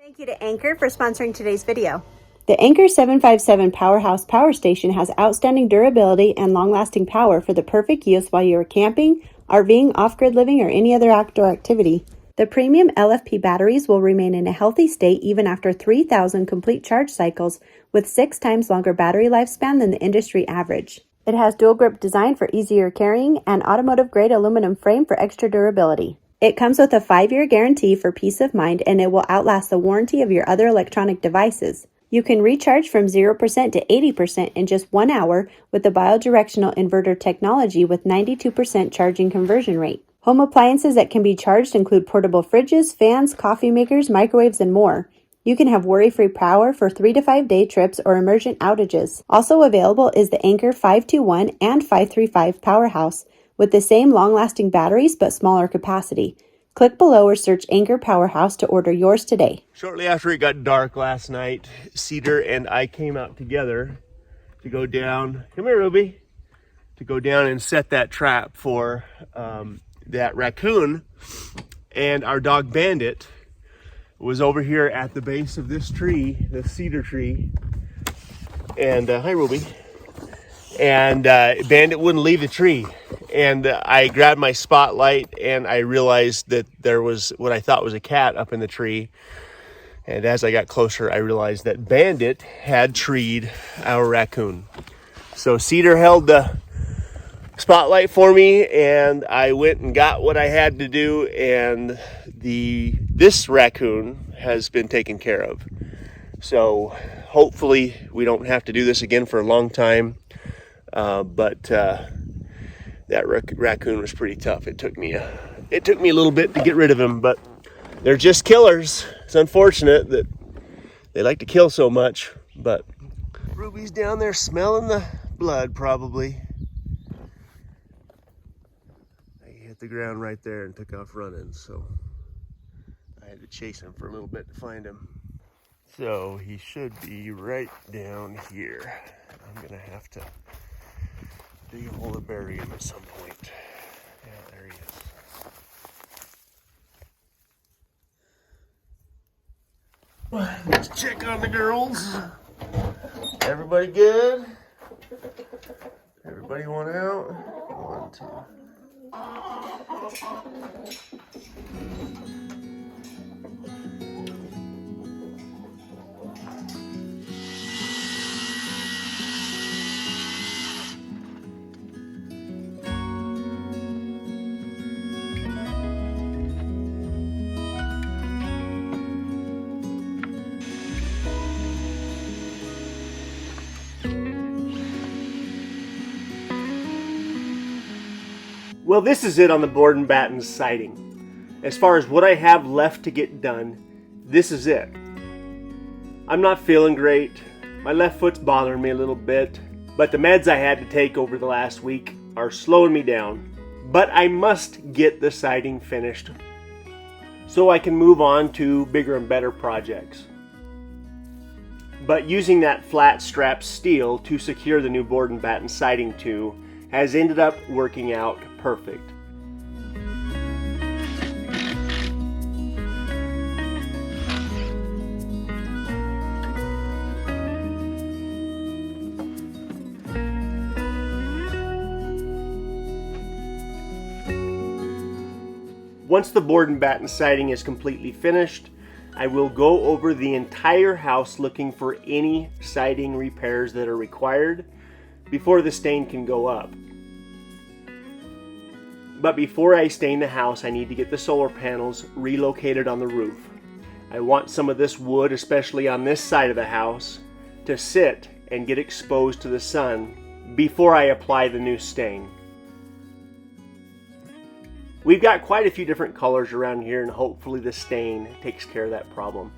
Thank you to Anker for sponsoring today's video. The Anker 757 Powerhouse Power Station has outstanding durability and long-lasting power for the perfect use while you are camping, RVing, off-grid living, or any other outdoor activity. The premium LFP batteries will remain in a healthy state even after 3,000 complete charge cycles, with 6 times longer battery lifespan than the industry average. It has dual grip design for easier carrying and automotive-grade aluminum frame for extra durability. It comes with a 5-year guarantee for peace of mind, and it will outlast the warranty of your other electronic devices. You can recharge from 0% to 80% in just 1 hour with the bidirectional inverter technology with 92% charging conversion rate. Home appliances that can be charged include portable fridges, fans, coffee makers, microwaves, and more. You can have worry-free power for 3 to 5 day trips or emergent outages. Also available is the Anker 521 and 535 Powerhouse, with the same long-lasting batteries but smaller capacity. Click below or search Anker Powerhouse to order yours today. Shortly after it got dark last night, Cedar and I came out together to go down, come here Ruby, to go down and set that trap for that raccoon. And our dog Bandit was over here at the base of this tree, the cedar tree. And hi Ruby. And Bandit wouldn't leave the tree. And I grabbed my spotlight and I realized that there was what I thought was a cat up in the tree. And as I got closer, I realized that Bandit had treed our raccoon. So Cedar held the spotlight for me and I went and got what I had to do, and this raccoon has been taken care of. So hopefully we don't have to do this again for a long time. But that raccoon was pretty tough. It took me a little bit to get rid of him, but they're just killers. It's unfortunate that they like to kill so much, but Ruby's down there smelling the blood probably. He hit the ground right there and took off running, so I had to chase him for a little bit to find him. So he should be right down here. I'm gonna have to dig a hole to bury him at some point. Yeah, there he is. Let's check on the girls. Everybody good? Everybody want out? 1, 2. Well, this is it on the board and batten siding. As far as what I have left to get done, this is it. I'm not feeling great. My left foot's bothering me a little bit, but the meds I had to take over the last week are slowing me down. But I must get the siding finished so I can move on to bigger and better projects. But using that flat strap steel to secure the new board and batten siding to has ended up working out perfect. Once the board and batten siding is completely finished, I will go over the entire house looking for any siding repairs that are required before the stain can go up. But before I stain the house, I need to get the solar panels relocated on the roof. I want some of this wood, especially on this side of the house, to sit and get exposed to the sun before I apply the new stain. We've got quite a few different colors around here, and hopefully the stain takes care of that problem.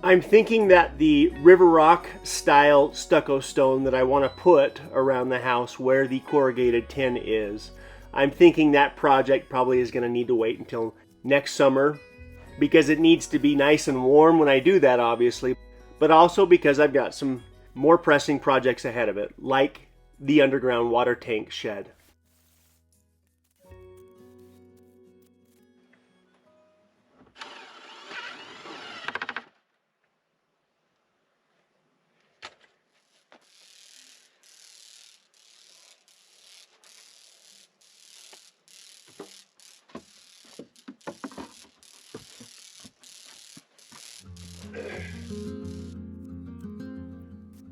I'm thinking that the River Rock style stucco stone that I want to put around the house where the corrugated tin is, I'm thinking that project probably is going to need to wait until next summer because it needs to be nice and warm when I do that, obviously, but also because I've got some more pressing projects ahead of it, like the underground water tank shed.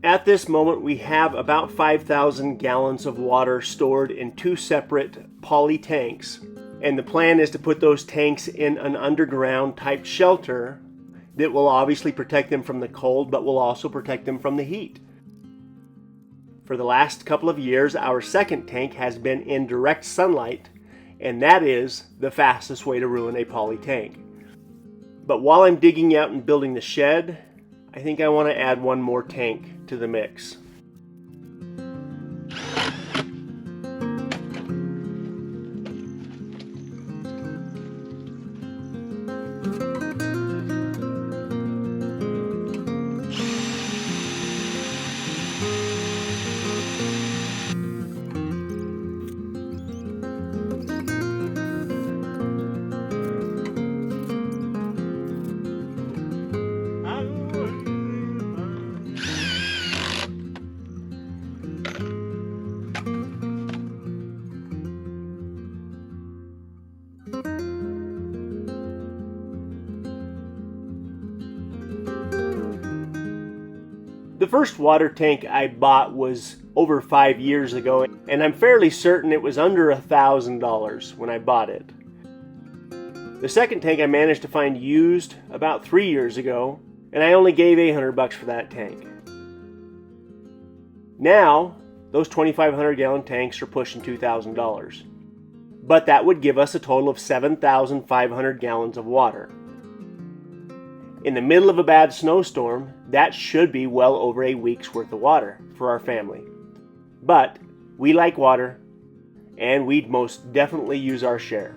At this moment, we have about 5,000 gallons of water stored in two separate poly tanks. And the plan is to put those tanks in an underground type shelter that will obviously protect them from the cold, but will also protect them from the heat. For the last couple of years, our second tank has been in direct sunlight, and that is the fastest way to ruin a poly tank. But while I'm digging out and building the shed, I think I want to add one more tank to the mix. The first water tank I bought was over 5 years ago, and I'm fairly certain it was under $1,000 when I bought it. The second tank I managed to find used about 3 years ago, and I only gave $800 for that tank. Now, those 2,500 gallon tanks are pushing $2,000. But that would give us a total of 7,500 gallons of water. In the middle of a bad snowstorm, that should be well over a week's worth of water for our family. But we like water, and we'd most definitely use our share.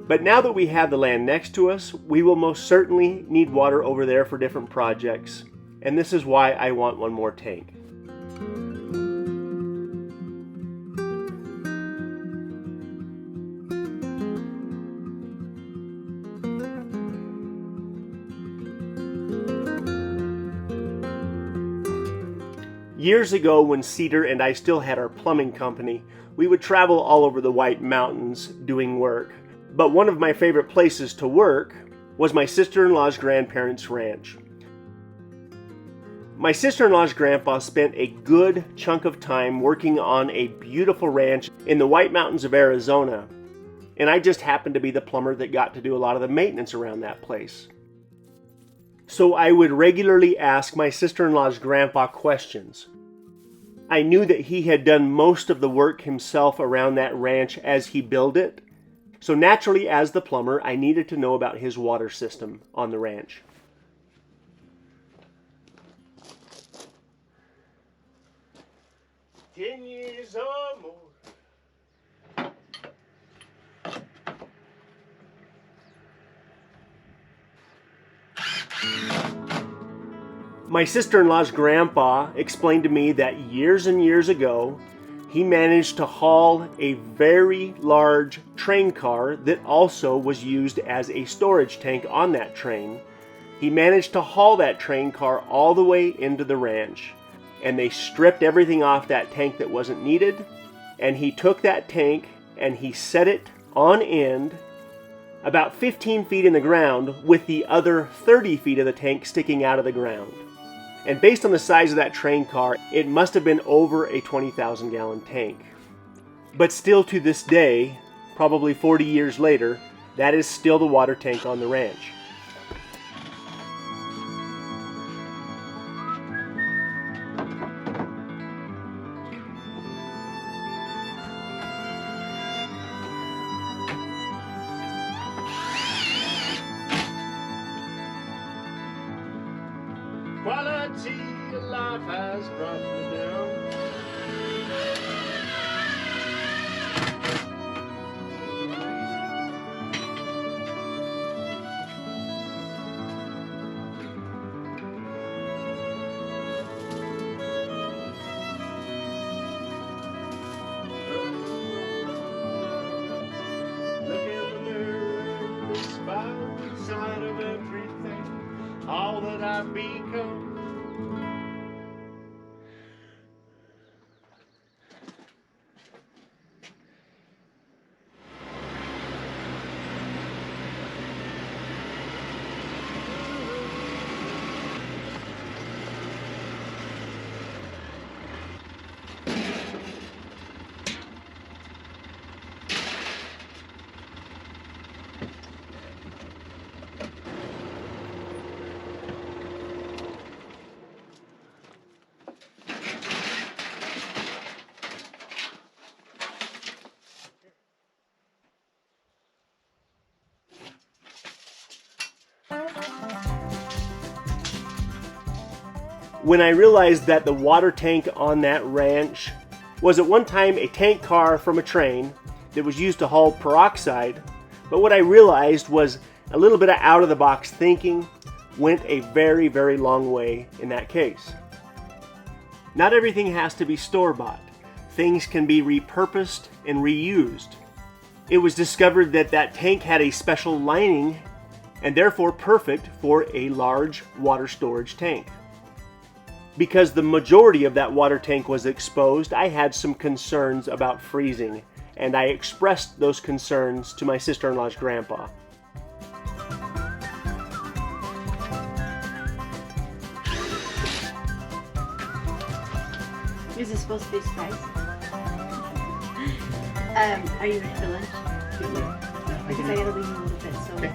But now that we have the land next to us, we will most certainly need water over there for different projects. And this is why I want one more tank. Years ago, when Cedar and I still had our plumbing company, we would travel all over the White Mountains doing work. But one of my favorite places to work was my sister-in-law's grandparents' ranch. My sister-in-law's grandpa spent a good chunk of time working on a beautiful ranch in the White Mountains of Arizona, and I just happened to be the plumber that got to do a lot of the maintenance around that place. So I would regularly ask my sister-in-law's grandpa questions. I knew that he had done most of the work himself around that ranch as he built it. So naturally, as the plumber, I needed to know about his water system on the ranch. "10 years or more." My sister-in-law's grandpa explained to me that years and years ago, he managed to haul a very large train car that also was used as a storage tank on that train. He managed to haul that train car all the way into the ranch, and they stripped everything off that tank that wasn't needed, and he took that tank and he set it on end about 15 feet in the ground with the other 30 feet of the tank sticking out of the ground. And based on the size of that train car, it must have been over a 20,000 gallon tank. But still to this day, probably 40 years later, that is still the water tank on the ranch. quality of life has brought me down. Look in the mirror and despise the sight of everything, all that I've become. When I realized that the water tank on that ranch was at one time a tank car from a train that was used to haul peroxide, but what I realized was a little bit of out-of-the-box thinking went a very, very long way in that case. Not everything has to be store-bought. Things can be repurposed and reused. It was discovered that that tank had a special lining and therefore perfect for a large water storage tank. Because the majority of that water tank was exposed, I had some concerns about freezing, and I expressed those concerns to my sister-in-law's grandpa. Is this supposed to be spice? Are you ready for lunch? Because I gotta leave you a little bit, so.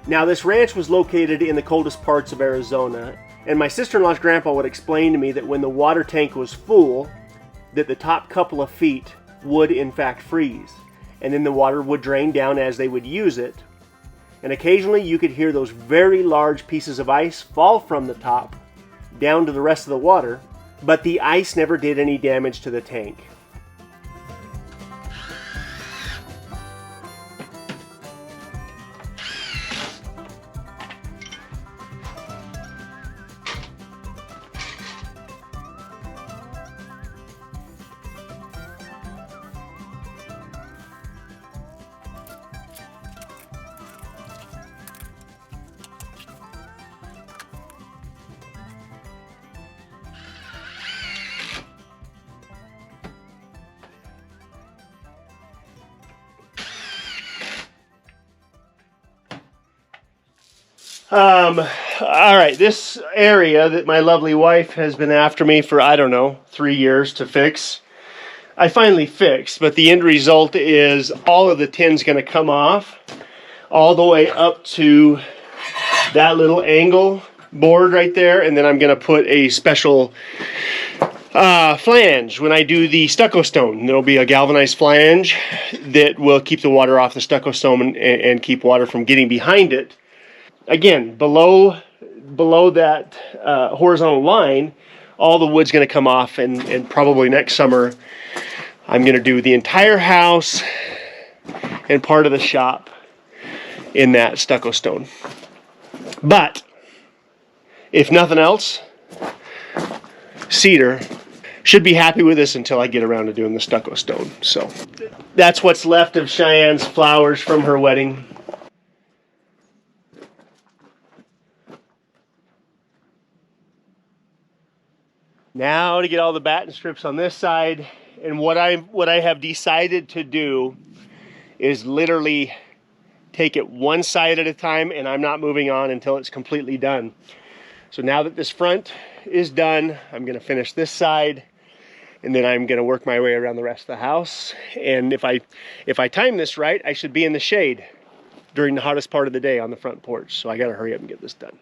Now, this ranch was located in the coldest parts of Arizona, and my sister-in-law's grandpa would explain to me that when the water tank was full, that the top couple of feet would in fact freeze, and then the water would drain down as they would use it, and occasionally you could hear those very large pieces of ice fall from the top down to the rest of the water, but the ice never did any damage to the tank. All right, this area that my lovely wife has been after me for, I don't know, 3 years to fix, I finally fixed, but the end result is all of the tin's going to come off all the way up to that little angle board right there, and then I'm going to put a special flange when I do the stucco stone. There'll be a galvanized flange that will keep the water off the stucco stone and keep water from getting behind it. Again, below that horizontal line, all the wood's going to come off, and probably next summer I'm going to do the entire house and part of the shop in that stucco stone. But if nothing else, Cedar should be happy with this until I get around to doing the stucco stone. So that's what's left of Cheyenne's flowers from her wedding. Now to get all the batten strips on this side, and what I have decided to do is literally take it one side at a time, and I'm not moving on until it's completely done. So now that this front is done, I'm going to finish this side, and then I'm going to work my way around the rest of the house. And if I time this right, I should be in the shade during the hottest part of the day on the front porch. So I got to hurry up and get this done.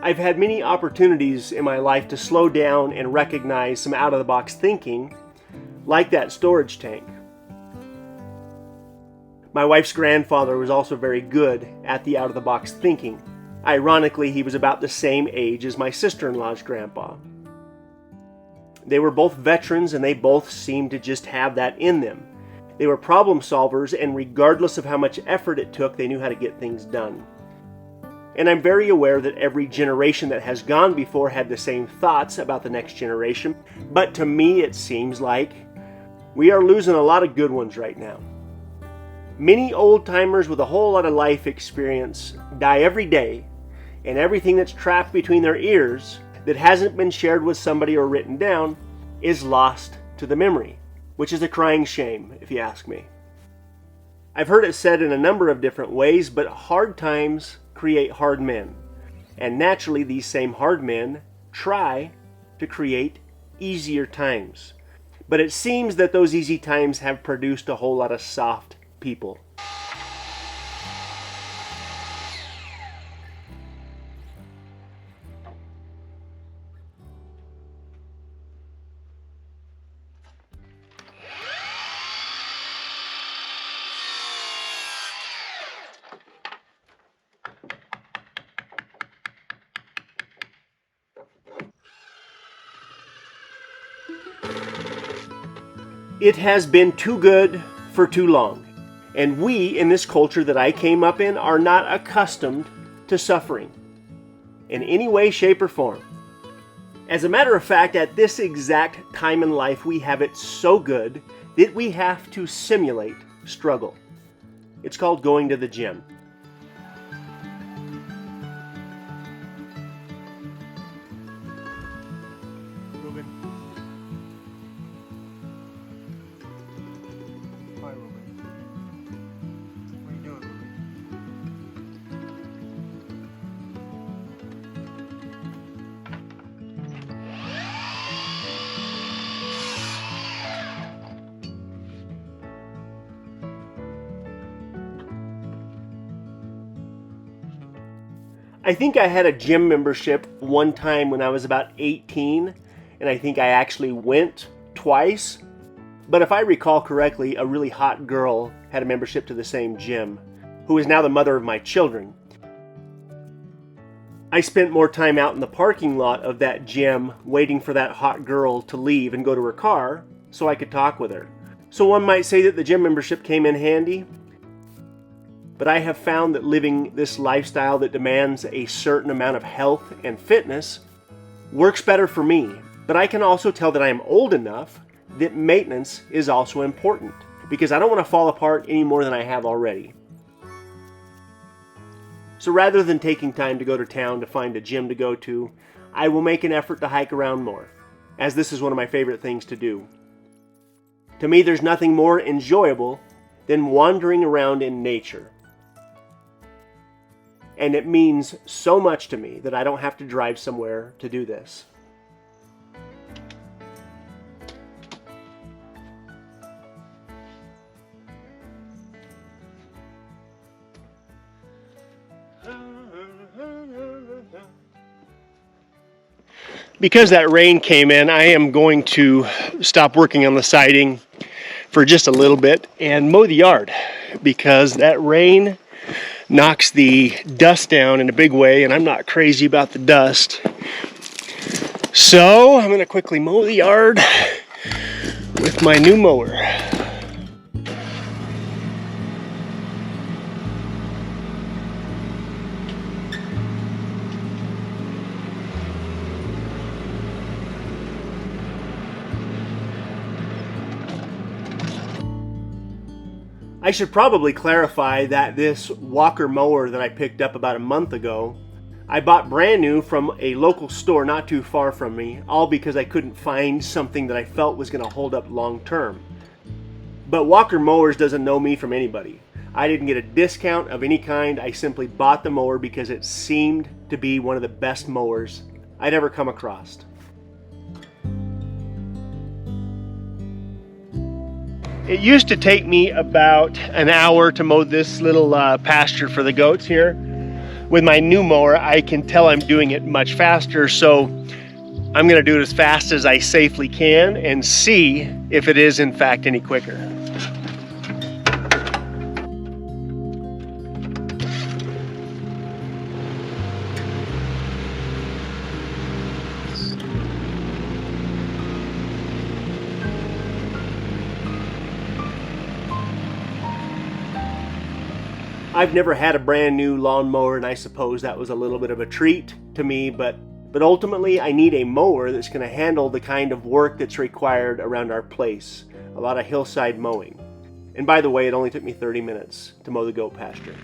I've had many opportunities in my life to slow down and recognize some out-of-the-box thinking, like that storage tank. My wife's grandfather was also very good at the out-of-the-box thinking. Ironically, he was about the same age as my sister-in-law's grandpa. They were both veterans, and they both seemed to just have that in them. They were problem solvers, and regardless of how much effort it took, they knew how to get things done. And I'm very aware that every generation that has gone before had the same thoughts about the next generation, but to me it seems like we are losing a lot of good ones right now. Many old-timers with a whole lot of life experience die every day, and everything that's trapped between their ears that hasn't been shared with somebody or written down is lost to the memory, which is a crying shame, if you ask me. I've heard it said in a number of different ways, but hard times create hard men. And naturally, these same hard men try to create easier times. But it seems that those easy times have produced a whole lot of soft people. It has been too good for too long, and we in this culture that I came up in are not accustomed to suffering in any way, shape, or form. As a matter of fact, at this exact time in life, we have it so good that we have to simulate struggle. It's called going to the gym. I think I had a gym membership one time when I was about 18, and I think I actually went twice. But if I recall correctly, a really hot girl had a membership to the same gym, who is now the mother of my children. I spent more time out in the parking lot of that gym waiting for that hot girl to leave and go to her car so I could talk with her. So one might say that the gym membership came in handy. But I have found that living this lifestyle that demands a certain amount of health and fitness works better for me. But I can also tell that I am old enough that maintenance is also important, because I don't want to fall apart any more than I have already. So rather than taking time to go to town to find a gym to go to, I will make an effort to hike around more, as this is one of my favorite things to do. To me, there's nothing more enjoyable than wandering around in nature. And it means so much to me that I don't have to drive somewhere to do this. Because that rain came in, I am going to stop working on the siding for just a little bit and mow the yard, because that rain knocks the dust down in a big way, and I'm not crazy about the dust. So I'm going to quickly mow the yard with my new mower. I should probably clarify that this Walker mower that I picked up about a month ago, I bought brand new from a local store not too far from me, all because I couldn't find something that I felt was going to hold up long term. But Walker Mowers doesn't know me from anybody. I didn't get a discount of any kind. I simply bought the mower because it seemed to be one of the best mowers I'd ever come across. It used to take me about an hour to mow this little pasture for the goats here. With my new mower, I can tell I'm doing it much faster, so I'm gonna do it as fast as I safely can and see if it is in fact any quicker. I've never had a brand new lawnmower, and I suppose that was a little bit of a treat to me, but ultimately I need a mower that's going to handle the kind of work that's required around our place. A lot of hillside mowing. And by the way, it only took me 30 minutes to mow the goat pasture.